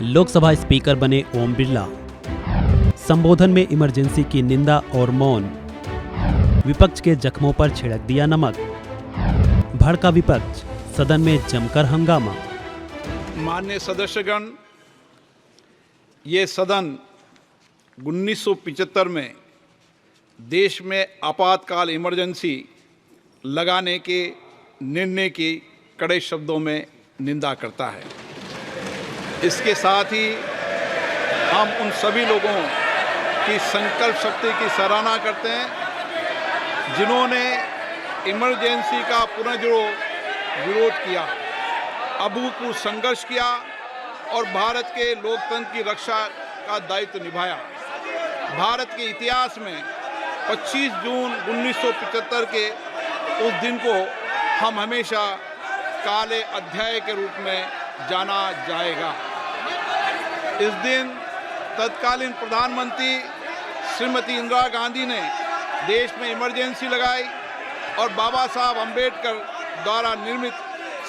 Lok Sabha speaker बने ओम बिरला। संबोधन में इमरजेंसी की निंदा और मौन। विपक्ष के जख्मों पर छिड़क दिया नमक। भड़का विपक्ष, सदन में जमकर हंगामा। माननीय सदस्यगण, ये सदन 1975 में देश में आपातकाल इमरजेंसी लगाने के निर्णय की कड़े शब्दों में निंदा करता है। इसके साथ ही हम उन सभी लोगों की संकल्प शक्ति की सराहना करते हैं जिन्होंने इमरजेंसी का पुनर्जुड़ो विरोध किया, अभूतपूर्व संघर्ष किया और भारत के लोकतंत्र की रक्षा का दायित्व निभाया। भारत के इतिहास में 25 जून 1975 के उस दिन को हम हमेशा काले अध्याय के रूप में जाना जाएगा। इस दिन तत्कालीन प्रधानमंत्री श्रीमती इंदिरा गांधी ने देश में इमरजेंसी लगाई और बाबा साहब अंबेडकर द्वारा निर्मित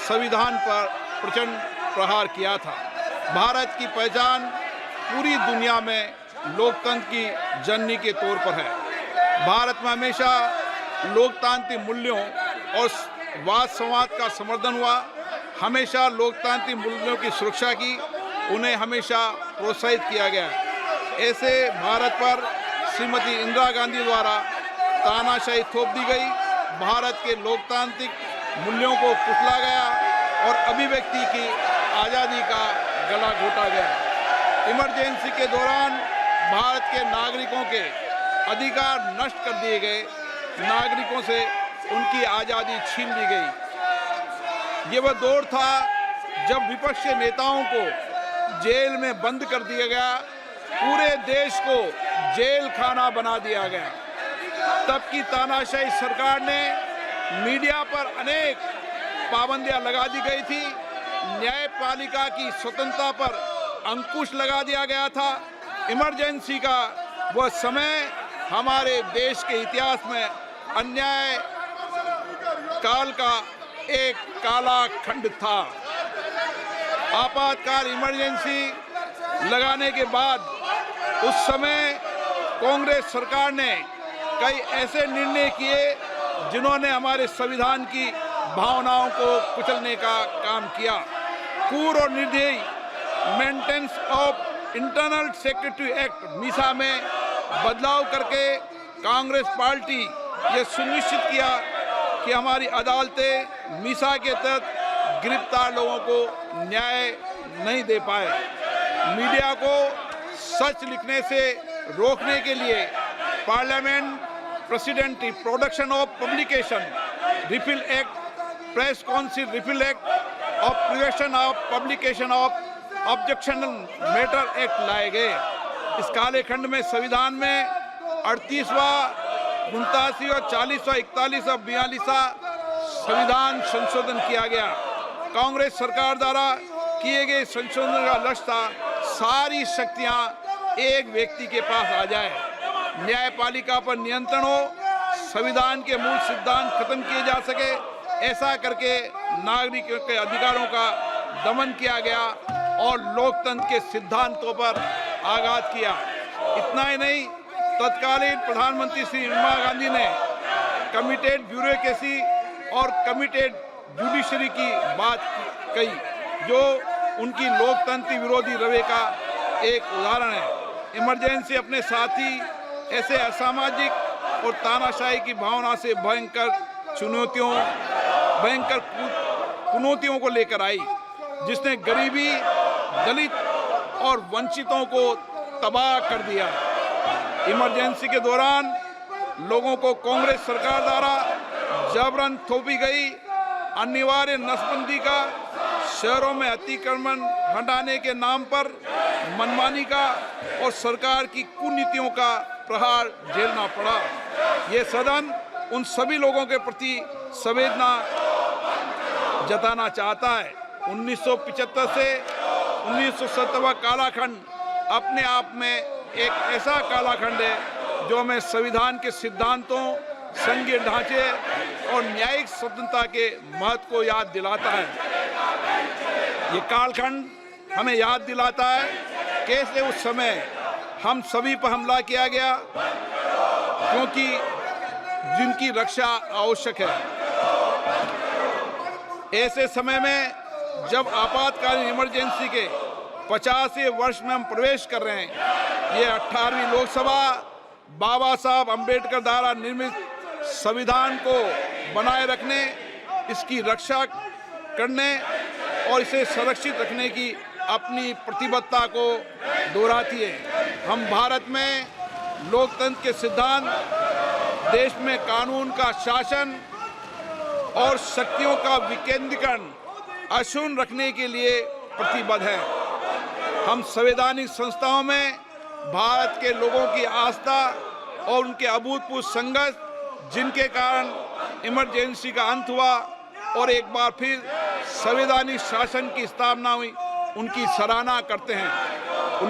संविधान पर प्रचंड प्रहार किया था। भारत की पहचान पूरी दुनिया में लोकतंत्र की जननी के तौर पर है। भारत में हमेशा लोकतांत्रिक मूल्यों और वाद संवाद का समर्थन हुआ, हमेशा लोकतांत्रिक मूल्यों की सुरक्षा की, उन्हें हमेशा प्रोत्साहित किया गया। ऐसे भारत पर श्रीमती इंदिरा गांधी द्वारा तानाशाही थोप दी गई, भारत के लोकतांत्रिक मूल्यों को कुचला गया और अभिव्यक्ति की आज़ादी का गला घोटा गया। इमरजेंसी के दौरान भारत के नागरिकों के अधिकार नष्ट कर दिए गए, नागरिकों से उनकी आज़ादी छीन ली गई। ये वह दौर था जब विपक्ष के नेताओं को जेल में बंद कर दिया गया, पूरे देश को जेल खाना बना दिया गया। तब की तानाशाही सरकार ने मीडिया पर अनेक पाबंदियां लगा दी गई थी, न्यायपालिका की स्वतंत्रता पर अंकुश लगा दिया गया था। इमरजेंसी का वह समय हमारे देश के इतिहास में अन्याय काल का एक काला खंड था। आपातकाल इमरजेंसी लगाने के बाद उस समय कांग्रेस सरकार ने कई ऐसे निर्णय किए जिन्होंने हमारे संविधान की भावनाओं को कुचलने का काम किया। क्रूर और निर्दयी maintenance of internal security act Misa में बदलाव करके कांग्रेस पार्टी ये सुनिश्चित किया कि हमारी अदालतें मीसा के तहत गिरफ्तार लोगों को न्याय नहीं दे पाए। मीडिया को सच लिखने से रोकने के लिए parliament president production of publication repeal act, press council repeal act और prevention of publication of objectional matter act लाए गए। इस काले खंड में संविधान में 38वां, 89वां, 40वां, 41वां, 42वां संविधान संशोधन किया गया। कांग्रेस सरकार द्वारा किए गए संशोधन का लक्ष्य था सारी शक्तियां एक व्यक्ति के पास आ जाए, न्यायपालिका पर नियंत्रण हो, संविधान के मूल सिद्धांत खत्म किए जा सके। ऐसा करके नागरिकों के अधिकारों का दमन किया गया और लोकतंत्र के सिद्धांतों पर आघात किया। इतना ही नहीं, तत्कालीन प्रधानमंत्री श्री इंदिरा गांधी ने कमिटेड ब्यूरोक्रेसी और कमिटेड जुडिशरी की बात कही, जो उनकी लोकतंत्र विरोधी रवैये का एक उदाहरण है। इमरजेंसी अपने साथ ही ऐसे असामाजिक और तानाशाही की भावना से भयंकर चुनौतियों को लेकर आई, जिसने गरीबी, दलित और वंचितों को तबाह कर दिया। इमरजेंसी के दौरान लोगों को कांग्रेस सरकार द्वारा जबरन थोपी गई अनिवार्य नसबंदी का, शहरों में अतिक्रमण हटाने के नाम पर मनमानी का और सरकार की कुनीतियों का प्रहार झेलना पड़ा। ये सदन उन सभी लोगों के प्रति संवेदना जताना चाहता है। 1975 से 1970 कालाखंड अपने आप में एक ऐसा कालाखंड है जो हमें संविधान के सिद्धांतों, संघीय ढांचे और न्यायिक स्वतंत्रता के महत्व को याद दिलाता है। ये कालखंड हमें याद दिलाता है कैसे उस समय हम सभी पर हमला किया गया, क्योंकि जिनकी रक्षा आवश्यक है। ऐसे समय में जब आपातकालीन इमरजेंसी के 50वें वर्ष में हम प्रवेश कर रहे हैं, ये 18वीं लोकसभा बाबा साहब अंबेडकर द्वारा निर्मित संविधान को बनाए रखने, इसकी रक्षा करने और इसे संरक्षित रखने की अपनी प्रतिबद्धता को दोहराती है। हम भारत में लोकतंत्र के सिद्धांत, देश में कानून का शासन और शक्तियों का विकेंद्रीकरण अक्षुण्ण रखने के लिए प्रतिबद्ध हैं। हम संवैधानिक संस्थाओं में भारत के लोगों की आस्था और उनके अभूतपूर्व संघर्ष, जिनके कारण इमरजेंसी का अंत हुआ और एक बार फिर संवैधानिक शासन की स्थापना हुई, उनकी सराहना करते हैं।